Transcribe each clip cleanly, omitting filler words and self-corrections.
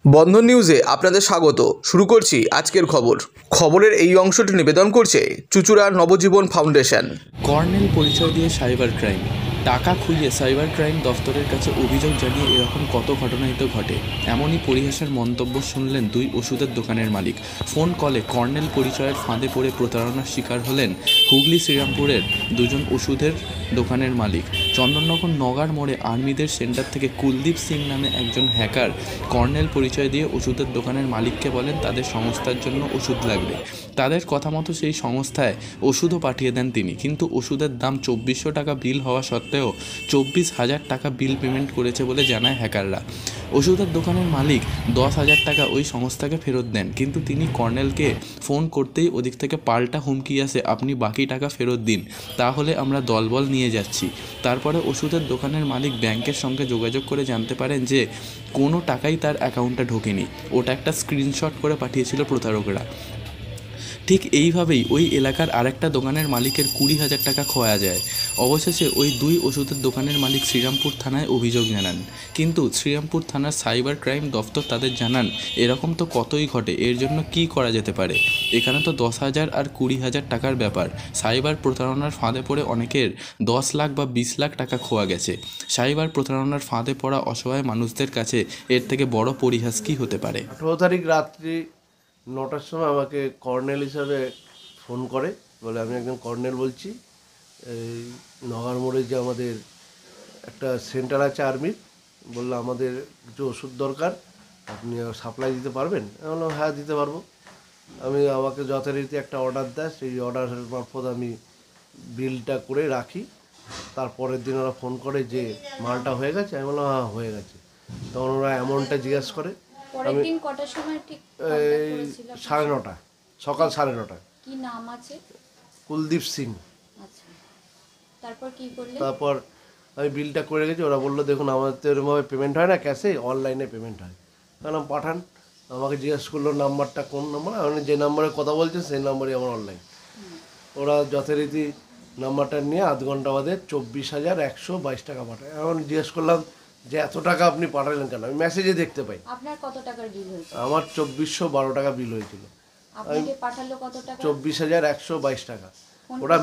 বন্ধন নিউজে আপনাদের স্বাগত। শুরু করছি আজকের খবর। খবরের এই অংশটি নিবেদন করছে চুঁচুড়া নবজীবন ফাউন্ডেশন। কর্নেল পরিচয় দিয়ে সাইবার ক্রাইম, টাকা খুইয়ে সাইবার ক্রাইম দফতরের কাছে অভিযোগ জানিয়ে এরকম কত ঘটনাই তো ঘটে। এমনই পরিহাসের মন্তব্য শুনলেন দুই ওষুধের দোকানের মালিক। ফোন কলে কর্নেল পরিচয়ের ফাঁদে পড়ে প্রতারণার শিকার হলেন হুগলি শ্রীরামপুরের দুজন ওষুধের দোকানের মালিক। চন্দননগর নগার মোড়ে আর্মিদের সেন্টার থেকে কুলদীপ সিং নামে একজন হ্যাকার কর্নেল পরিচয় দিয়ে ওষুধের দোকানের মালিককে বলেন তাদের সংস্থার জন্য ওষুধ লাগবে। তাদের কথা মতো সেই সংস্থায় ওষুধও পাঠিয়ে দেন তিনি, কিন্তু ওষুধের দাম 2400 টাকা বিল হওয়া সত্ত্বেও 24,000 টাকা বিল পেমেন্ট করেছে বলে জানায় হ্যাকাররা। ওষুধের দোকানের মালিক 10,000 টাকা ওই সংস্থাকে ফেরত দেন, কিন্তু তিনি কর্নেলকে ফোন করতেই ওদিক থেকে পাল্টা হুমকি আসে, আপনি বাকি টাকা ফেরত দিন, তাহলে আমরা দলবল নিয়ে যাচ্ছি। তারপরে ওষুধের দোকানের মালিক ব্যাংকের সঙ্গে যোগাযোগ করে জানতে পারেন যে কোনো টাকাই তার অ্যাকাউন্টে ঢোকেনি, ওটা একটা স্ক্রিনশট করে পাঠিয়েছিল প্রতারকরা। ঠিক এইভাবেই ওই এলাকার আরেকটা দোকানের মালিকের 20,000 টাকা খোয়া যায়। অবশেষে ওই দুই ওষুধের দোকানের মালিক শ্রীরামপুর থানায় অভিযোগ জানান, কিন্তু শ্রীরামপুর থানার সাইবার ক্রাইম দফতর তাদের জানান এরকম তো কতই ঘটে, এর জন্য কি করা যেতে পারে। এখানে তো 10,000 আর 20,000 টাকার ব্যাপার। সাইবার প্রতারণার ফাঁদে পড়ে অনেকের 10 লাখ বা 20 লাখ টাকা খোয়া গেছে। সাইবার প্রতারণার ফাঁদে পড়া অসহায় মানুষদের কাছে এর থেকে বড় পরিহাস কী হতে পারে। 18 তারিখ রাত্রি 9টার সময় আমাকে কর্নেল হিসাবে ফোন করে, বলে আমি একজন কর্নেল বলছি, এই নগার মোড়ে যে আমাদের একটা সেন্টার আছে আর্মির, বললো আমাদের কিছু ওষুধ দরকার, আপনি সাপ্লাই দিতে পারবেন? আমি বললাম হ্যাঁ দিতে পারবো। আমাকে যথারীতি একটা অর্ডার দেয়, সেই অর্ডারের মারফত আমি বিলটা করে রাখি। তারপরের দিন ওরা ফোন করে যে মালটা হয়ে গেছে, আমি বললাম হ্যাঁ হয়ে গেছে। তখন ওরা অ্যামাউন্টটা জিজ্ঞেস করে। পরের দিন কটার সময় ঠিক এই 9:30, সকাল 9:30। কি নাম আছে? কুলদীপ সিং। আচ্ছা, তারপর কি করলেন? তারপর আমি বিলটা করে গেছি। ওরা বললো দেখুন আমাদের তো এরকমভাবে পেমেন্ট হয় না ক্যাশে, অনলাইনে পেমেন্ট হয়। বললাম পাঠান। আমাকে জিজ্ঞেস করলো নাম্বারটা কোন নাম্বার, আমি যে নাম্বারে কথা বলছেন সেই নাম্বারই আমার অনলাইন। ওরা যথারীতি নাম্বারটা নিয়ে আধ ঘন্টা বাদে 24,122 টাকা পাঠায়। এখন জিজ্ঞেস করলাম যে এত টাকা আপনি পাঠালেন কেন? আমি মেসেজে দেখতে পাই। আপনার কত টাকার বিল হয়েছে? আমার 2412 টাকা বিল হয়েছিল। আপনাকে পাঠালো কত টাকা? 24,122 টাকা। ওটা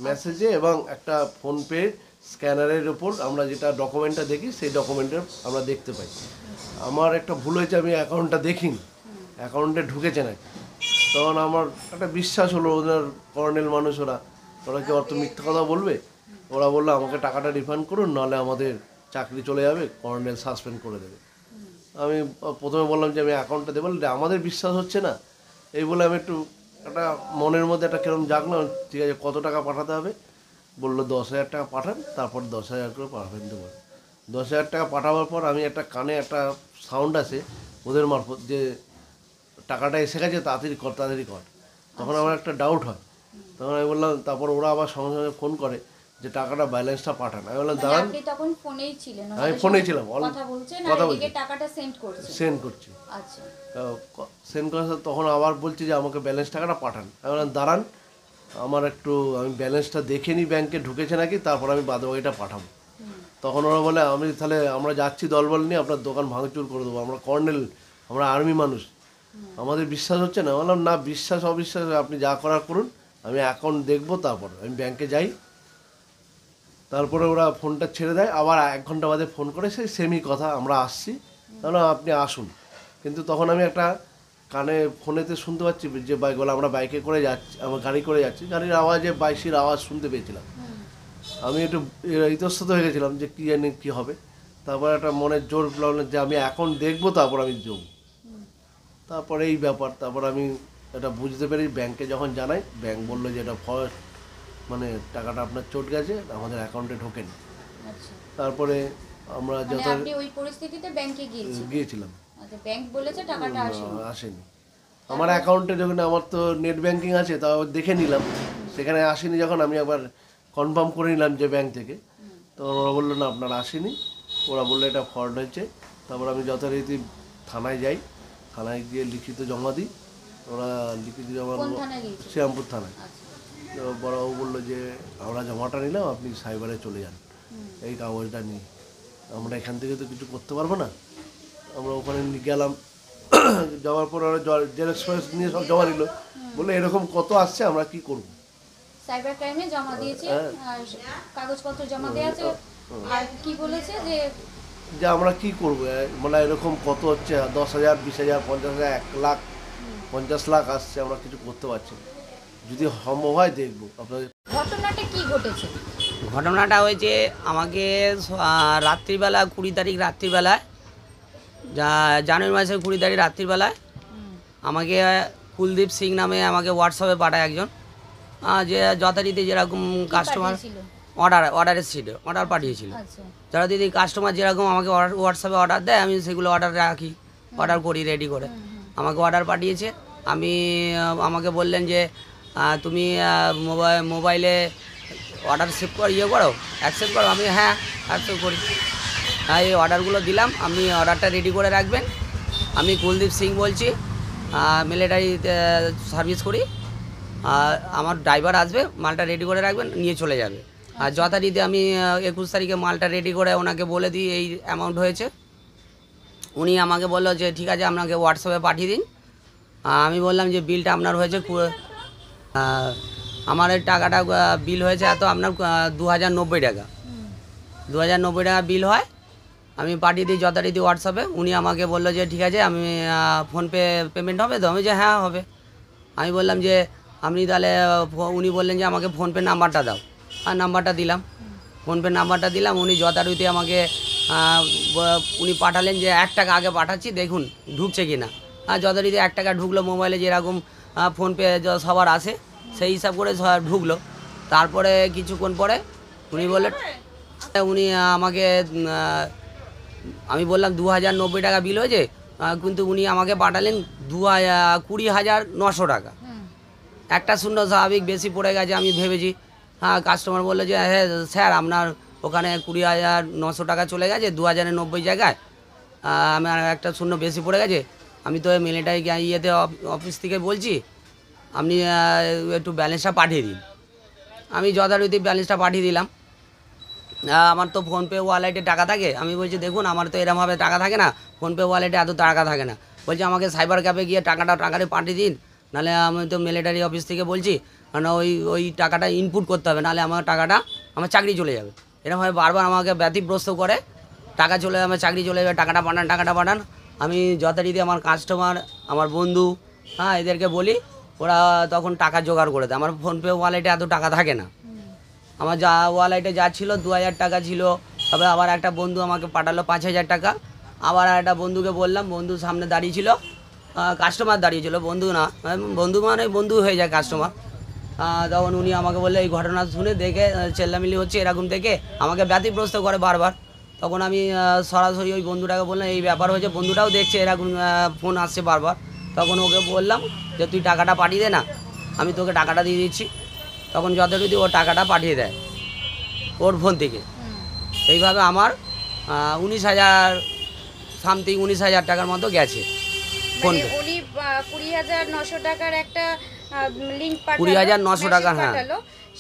মেসেজে এবং একটা ফোনপে স্ক্যানারের ওপর আমরা যেটা ডকুমেন্টটা দেখি সেই ডকুমেন্টে আমরা দেখতে পাই। আমার একটা ভুল হয়েছে, আমি অ্যাকাউন্টটা দেখিনি, অ্যাকাউন্টে ঢুকেছে নাকি। তখন আমার একটা বিশ্বাস হলো ওদের কর্নেল মানুষ, ওরা কি অত মিথ্যা কথা বলবে। ওরা বললো আমাকে টাকাটা রিফান্ড করুন, নাহলে আমাদের চাকরি চলে যাবে, কর্নেল সাসপেন্ড করে দেবে। আমি প্রথমে বললাম যে আমি অ্যাকাউন্টটা দেবো, আমাদের বিশ্বাস হচ্ছে না। এই বলে আমি একটু একটা মনের মধ্যে একটা কিরম জাগলাম, ঠিক আছে কত টাকা পাঠাতে হবে। বললো 10,000 টাকা পাঠান, তারপর 10,000 করে পাঠাবেন দেবো। 10,000 টাকা পাঠাবার পর আমি একটা কানে একটা সাউন্ড আছে ওদের মারফত যে টাকাটা এসে গেছে, তাড়াতাড়ি কর। তখন আমার একটা ডাউট হয়। তখন আমি বললাম, তারপর ওরা আবার সঙ্গে সঙ্গে ফোন করে যে টাকাটা ব্যালেন্সটা পাঠান। আমি বললাম দাঁড়ান। আপনি তখন ফোনেই ছিলেন? আমি ফোনেই ছিলাম, কথা বলছি, টাকাটা সেন্ড করছি। আচ্ছা, সেন্ড করার সাথে তখন আবার বলছি যে আমাকে ব্যালেন্স টাকাটা পাঠান। আমি বললাম দাঁড়ান, আমি ব্যালেন্সটা দেখে নিই ব্যাংকে ঢুকেছে নাকি, তারপর আমি বাদবাকিটা পাঠাবো। তখন ওরা বলে আমরা যাচ্ছি দলবল নিয়ে, আপনার দোকান ভাঙচুর করে দেবো, আমরা কর্নেল, আমরা আর্মি মানুষ, আমাদের বিশ্বাস হচ্ছে না। বললাম না, বিশ্বাস অবিশ্বাস আপনি যা করার করুন, আমি অ্যাকাউন্ট দেখবো, তারপর আমি ব্যাংকে যাই। তারপরে ওরা ফোনটা ছেড়ে দেয়, আবার 1 ঘন্টা বাদে ফোন করে সেই সেমই কথা, আমরা আসছি, তাহলে আপনি আসুন। কিন্তু তখন আমি একটা কানে ফোনেতে শুনতে পাচ্ছি যে বলে আমরা বাইকে করে যাচ্ছি, আমার গাড়ি করে যাচ্ছি, গাড়ির আওয়াজে বাইশির আওয়াজ শুনতে পেয়েছিলাম। আমি একটু ইতস্তত হয়ে গেছিলাম যে কী জানি কী হবে। তারপর একটা মনের জোর লাগলো যে আমি অ্যাকাউন্ট দেখবো, তারপর আমি যাবো। তারপরে এই ব্যাপার, তারপর আমি এটা বুঝতে পারি। ব্যাংকে যখন জানাই, ব্যাংক বললো যে এটা টাকাটা আপনার চট গেছে, আমাদের অ্যাকাউন্টে ঢোকেনি। তারপরে আমরা আপনি ওই পরিস্থিতিতে ব্যাংকে গিয়েছিলাম। আচ্ছা, ব্যাংক বলেছে টাকাটা আসেনি আমার অ্যাকাউন্টে। যখন আমার তো নেট ব্যাংকিং আছে, তাও দেখে নিলাম, সেখানে আসেনি। যখন আমি একবার কনফার্ম করে নিলাম যে ব্যাংক থেকে, তখন ওরা বললো না আপনার আসেনি। ওরা বললো এটা ফ্রড হয়েছে। তারপর আমি যথারীতি থানায় যাই, থানায় গিয়ে লিখিত জমা দিই। ওরা লিখিত জমা শ্রীরামপুর থানায়। তো বড়বাবু বললো যে আমরা জমাটা নিলাম, আপনি সাইবারে চলে যান এই কাগজটা নিয়ে, আমরা এখান থেকে তো কিছু করতে পারবো না। আমরা ওখানে গেলাম, যাওয়ার পর ওরা জেরক্স ফেরক্স নিয়ে সব জমা নিল, বলে এরকম কত আসছে আমরা কি করব। সাইবার ক্রাইমে জমা দিয়েছে আর কাগজপত্র জমা দেওয়া আছে। আর কি বলেছে যে আমরা কি করব, মানে এরকম কত হচ্ছে 10,000, 20,000, 50,000, 1 লাখ, 50 লাখ আসছে, আমরা কিছু করতে পারছি না, যদি সম্ভব হয় দেখবো আপনাদের। ঘটনাটা কি ঘটেছে? ঘটনাটা হয়েছে আমাকে রাত্রিবেলা 20 তারিখ রাত্রিবেলায়, জানুয়ারি মাসের 20 তারিখ রাত্রিবেলায় আমাকে কুলদীপ সিং নামে আমাকে হোয়াটসঅ্যাপে পাঠায় একজন, যে যথারীতি যেরকম কাস্টমার অর্ডার এসেছিল, অর্ডার পাঠিয়েছিল। আচ্ছা, যথারীতি কাস্টমার যেরকম আমাকে হোয়াটসঅ্যাপে অর্ডার দেয়, আমি সেগুলো অর্ডার রাখি, অর্ডার করি রেডি করে। আমাকে অর্ডার পাঠিয়েছে, আমাকে বললেন যে তুমি মোবাইলে অর্ডার সেভ করো, করো, অ্যাকসেপ্ট করো। আমি হ্যাঁ অ্যাকসেপ্ট করি। এই অর্ডারগুলো দিলাম, আপনি অর্ডারটা রেডি করে রাখবেন। আমি কুলদীপ সিং বলছি, মিলিটারিতে সার্ভিস করি। আমার ড্রাইভার আসবে, মালটা রেডি করে রাখবেন, নিয়ে চলে যাবে। আর যথারীতি আমি 21 তারিখে মালটা রেডি করে ওনাকে বলে দিই এই অ্যামাউন্ট হয়েছে। উনি আমাকে বললো যে ঠিক আছে, আপনাকে হোয়াটসঅ্যাপে পাঠিয়ে দিন। আমি বললাম যে বিলটা আপনার হয়েছে, আমার এই টাকাটা বিল হয়েছে এত, আপনার 2090 টাকা, 2090 টাকা বিল হয়। আমি পাঠিয়ে দিই যথারীতি হোয়াটসঅ্যাপে। উনি আমাকে বললো যে ঠিক আছে, আমি ফোনপে পেমেন্ট হবে তো? আমি যে হ্যাঁ হবে। আমি বললাম যে আপনি তাহলে, উনি বললেন যে আমাকে ফোনপে নাম্বারটা দাও, আর নাম্বারটা দিলাম, ফোনপে নাম্বারটা দিলাম। উনি যথারীতি আমাকে উনি পাঠালেন যে 1 টাকা আগে পাঠাচ্ছি, দেখুন ঢুকছে কি না। আর যথারীতি 1 টাকা ঢুকলো, মোবাইলে যেরকম ফোনপে সবার আসে সেই হিসাব করে ঢুকলো। তারপরে কিছুক্ষণ পরে উনি বললেন, উনি আমাকে, আমি বললাম 2090 টাকা বিল হয়েছে, কিন্তু উনি আমাকে পাঠালেন 20,900 টাকা। একটা শূন্য স্বাভাবিক বেশি পড়ে গেছে আমি ভেবেছি। হ্যাঁ, কাস্টমার বললো যে হ্যাঁ স্যার, আপনার ওখানে 20,900 টাকা চলে গেছে 2090 জায়গায়, আমার একটা শূন্য বেশি পড়ে গেছে। আমি তো মিলিটারি ইয়েতে অফিস থেকে বলছি, আপনি একটু ব্যালেন্সটা পাঠিয়ে দিন। আমি যথারীতি ব্যালেন্সটা পাঠিয়ে দিলাম। আমার তো ফোনপে ওয়ালেটে টাকা থাকে। আমি বলছি দেখুন, আমার তো এরমভাবে টাকা থাকে না, ফোনপে ওয়ালেটে এত টাকা থাকে না। বলছে আমাকে সাইবার ক্যাফে গিয়ে টাকাটা পাঠিয়ে দিন, নাহলে আমি তো মিলিটারি অফিস থেকে বলছি, কারণ ওই টাকাটা ইনপুট করতে হবে, নাহলে আমার টাকাটা, আমার চাকরি চলে যাবে। এরকমভাবে বারবার আমাকে ব্যতিব্রস্ত করে, টাকা চলে যাবে, আমার চাকরি চলে যাবে, টাকাটা পাঠান। আমি যথারীতি আমার কাস্টমার, আমার বন্ধু, হ্যাঁ, এদেরকে বলি, ওরা তখন টাকা জোগাড় করে দেয়। আমার ফোনপে ওয়ালেটে এত টাকা থাকে না। আমার ওয়ালেটে যা ছিল 2,000 টাকা ছিল। তবে আবার একটা বন্ধু আমাকে পাঠালো 5,000 টাকা। আবার একটা বন্ধুকে বললাম, বন্ধু সামনে দাঁড়িয়ে ছিল, কাস্টমার দাঁড়িয়ে ছিল, বন্ধু না, বন্ধু মানে বন্ধু হয়ে যায় কাস্টমার। তখন উনি আমাকে বললে, এই ঘটনা শুনে দেখে চেল্লামিলি হচ্ছে এরকম দেখে আমাকে ব্যতিব্রস্ত করে বারবার। তখন আমি সরাসরি ওই বন্ধুটাকে বললাম এই ব্যাপার হয়েছে, বন্ধুটাও দেখছে এরকম ফোন আসছে বারবার। তখন ওকে বললাম যে তুই টাকাটা পাঠিয়ে দে না, আমি তোকে টাকাটা দিয়ে দিচ্ছি। তখন যথারীতি ও টাকাটা পাঠিয়ে দেয় ওর ফোন থেকে। এইভাবে আমার 19,000 সামথিং 19,000 টাকার মতো গেছে ফোনপে। উনি 20,900 টাকার একটা লিংক 20,900 টাকা, হ্যাঁ,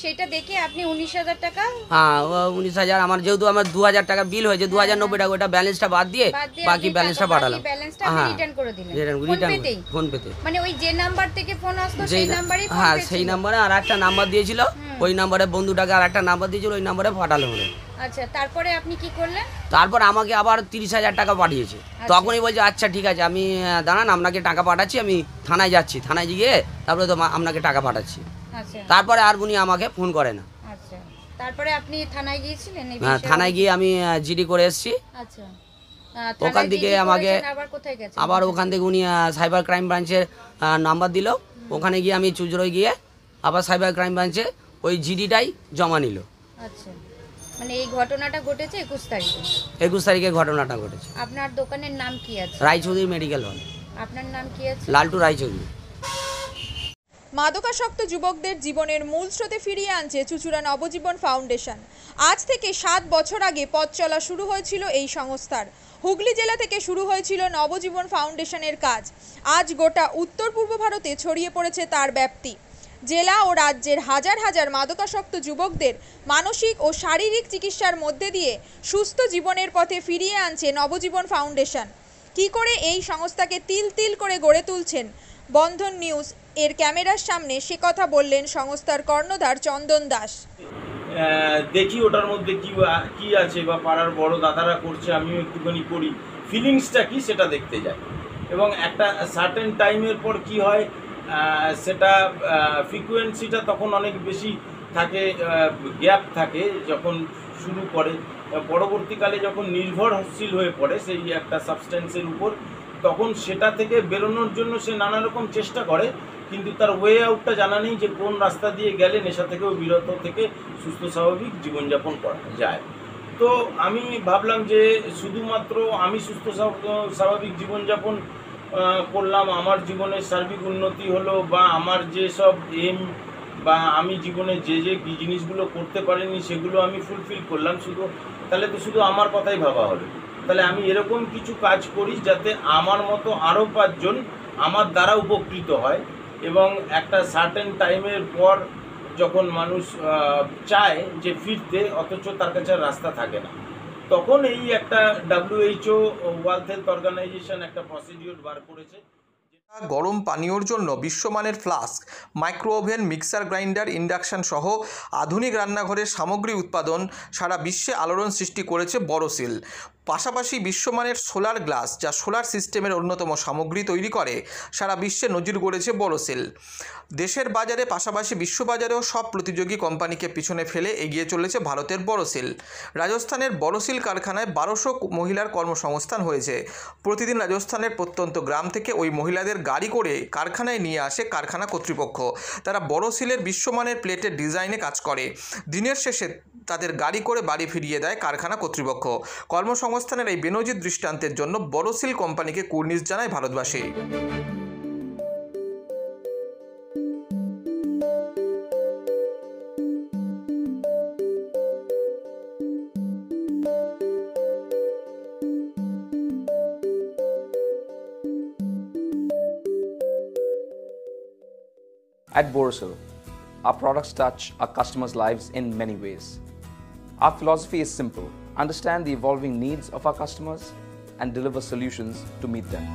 সেটা দেখে আপনি 19,000 টাকা, হ্যাঁ 19,000, আমার যেহেতু আমার 2,000 টাকা বিল হয়েছে, 2090 টাকা, ওটা ব্যালেন্সটা বাদ দিয়ে বাকি ব্যালেন্সটা পাঠালাম। হ্যাঁ, রিটার্ন করে দিলেন ফোনপেতে। মানে ওই যে নাম্বার থেকে ফোন আসতো সেই নাম্বারই, হ্যাঁ সেই নাম্বারে আর একটা নাম্বার দিয়েছিল, ওই নাম্বারে বন্ধুটাকে আর একটা নাম্বার দিয়েছিল, ওই নাম্বারে পাঠালো হলো। আচ্ছা, তারপরে আপনি কি করলেন? তারপর আমাকে আবার 30,000 টাকা পাঠিয়েছে। তখনই বলছে আচ্ছা ঠিক আছে, আমি দাঁড়ান আপনাকে টাকা পাঠাচ্ছি, আমি থানায় যাচ্ছি, থানায় গিয়ে তারপরে তো আপনাকে টাকা পাঠাচ্ছি। আচ্ছা, তারপরে আর উনি আমাকে ফোন করে না। আচ্ছা, তারপরে আপনি থানায় গিয়েছিলেন? হ্যাঁ, থানায় গিয়ে আমি জিডি করে এসেছি। আচ্ছা, ওখান থেকে আমাকে আবার কোথায় গেছেন? আবার ওখান থেকে উনি সাইবার ক্রাইম ব্রাঞ্চের নাম্বার দিল, ওখানে গিয়ে আমি চুজরোয় গিয়ে আবার সাইবার ক্রাইম ব্রাঞ্চে ওই জিডিটাই জমা নিল। আচ্ছা, মানে এই ঘটনাটা ঘটেছে 21 তারিখে? 21 তারিখে ঘটনাটা ঘটেছে। আপনার দোকানের নাম কি আছে? Roychowdhury medical hall. আপনার নাম কি আছে? লালটু রায়চৌধুরী। মাদকাসক্ত যুবকদের জীবনের মূল স্রোতে ফিরিয়ে আনছে চুঁচুড়া নবজীবন ফাউন্ডেশন। আজ থেকে 7 বছর আগে পথ চলা শুরু হয়েছিল এই সংস্থার। হুগলি জেলা থেকে শুরু হয়েছিল নবজীবন ফাউন্ডেশনের কাজ। আজ গোটা উত্তর পূর্ব ভারতে ছড়িয়ে পড়েছে তার ব্যাপ্তি। জেলা ও রাজ্যের হাজার হাজার মাদকাসক্ত যুবকদের মানসিক ও শারীরিক চিকিৎসার মধ্যে দিয়ে সুস্থ জীবনের পথে ফিরিয়ে আনছে নবজীবন ফাউন্ডেশন। কি করে এই সংস্থাকে তিল তিল করে গড়ে তুলছেন বন্ধন নিউজ এর ক্যামেরার সামনে সে কথা বললেন সংস্থার কর্ণধার চন্দন দাস। দেখি ওটার মধ্যে কি আছে বা পাড়ার বড় দাদারা করছে, আমিও একটুখানি করি, ফিলিংসটা কি সেটা দেখতে যাই। এবং একটা সার্টেন টাইমের পর কি হয়, সেটা ফ্রিকোয়েন্সিটা তখন অনেক বেশি থাকে, গ্যাপ থাকে যখন শুরু করে, পরবর্তীকালে যখন নির্ভরশীল হয়ে পড়ে সেই একটা সাবস্টেন্সের উপর, তখন সেটা থেকে বেরোনোর জন্য সে নানা রকম চেষ্টা করে, কিন্তু তার ওয়ে আউটটা জানা নেই যে কোন রাস্তা দিয়ে গেলে নেশা থেকেও বিরত থেকে সুস্থ স্বাভাবিক জীবনযাপন করা যায়। তো আমি ভাবলাম যে শুধুমাত্র আমি সুস্থ স্বাভাবিক জীবনযাপন করলাম, আমার জীবনের সার্বিক উন্নতি হলো, বা আমার যেসব এম বা আমি জীবনে যে জিনিসগুলো করতে পারিনি সেগুলো আমি ফুলফিল করলাম, তাহলে তো শুধু আমার কথাই ভাবা হলো। তাহলে আমি এরকম কিছু কাজ করি যাতে আমার মতো আরও 5 জন আমার দ্বারা উপকৃত হয়, এবং একটা সার্টেন টাইমের পর যখন মানুষ চায় যে ফিরতে, অথচ তার কাছে রাস্তা থাকে না, তখন এই একটা WHO ওয়ার্ল্ড হেলথ অর্গানাইজেশন একটা প্রসিডিওর বার করেছে। গরম পানীয়র জন্য বিশ্বমানের flask, micro oven, mixer grinder, induction সহ আধুনিক রান্নাঘরের সামগ্রী উৎপাদন সারা বিশ্বে আলোড়ন সৃষ্টি করেছে বড়সিল। পাশাপাশি বিশ্বমানের সোলার গ্লাস, যা সোলার সিস্টেমের অন্যতম সামগ্রী তৈরি করে, সারা বিশ্বে নজির গড়েছে বড়সিল। দেশের বাজারে পাশাপাশি বিশ্ববাজারেও সব প্রতিযোগী কোম্পানিকে পিছনে ফেলে এগিয়ে চলেছে ভারতের বড়সিল। রাজস্থানের বড়সিল কারখানায় 1200 মহিলার কর্মসংস্থান হয়েছে। প্রতিদিন রাজস্থানের প্রত্যন্ত গ্রাম থেকে ওই মহিলাদের গাড়ি করে কারখানায় নিয়ে আসে কারখানা কর্তৃপক্ষ। তারা বড়সিলের বিশ্বমানের প্লেটের ডিজাইনে কাজ করে। দিনের শেষে তাদের গাড়ি করে বাড়ি ফিরিয়ে দেয় কারখানা কর্তৃপক্ষ। কর্মসংস্থানের এই বেনজির দৃষ্টান্তের জন্য বড়সিল কোম্পানিকে কুর্নিশ জানায় ভারতবাসী। At Borosil, our products touch our customers' lives in many ways. Our philosophy is simple: understand the evolving needs of our customers and deliver solutions to meet them.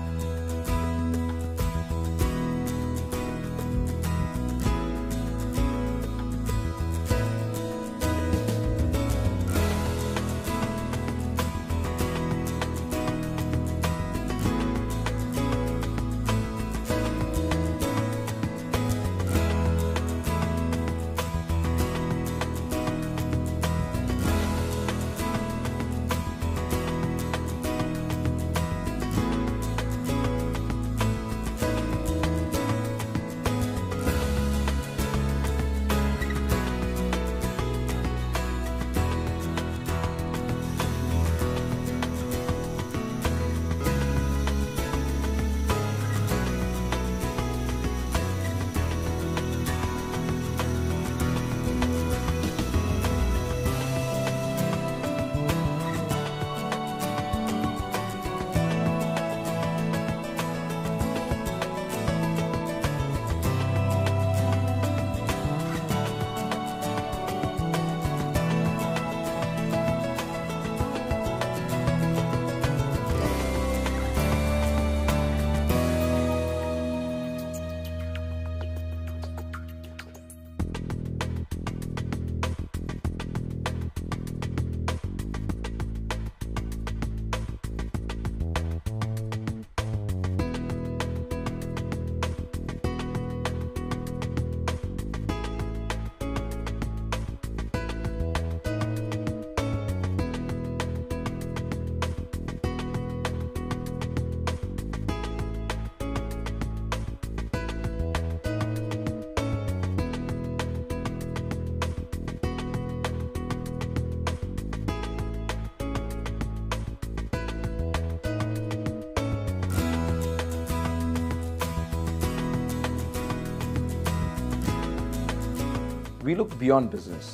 We look beyond business.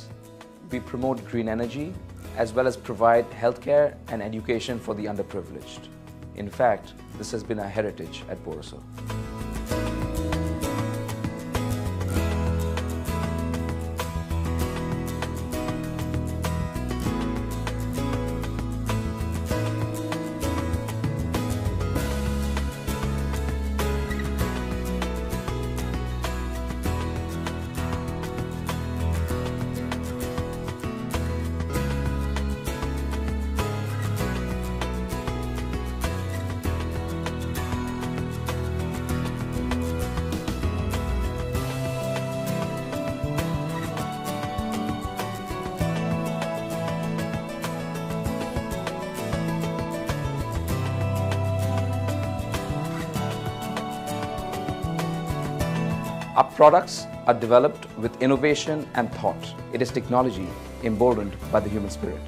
We promote green energy as well as provide healthcare and education for the underprivileged. In fact, this has been our heritage at Borosil. Our products are developed with innovation and thought. It is technology emboldened by the human spirit.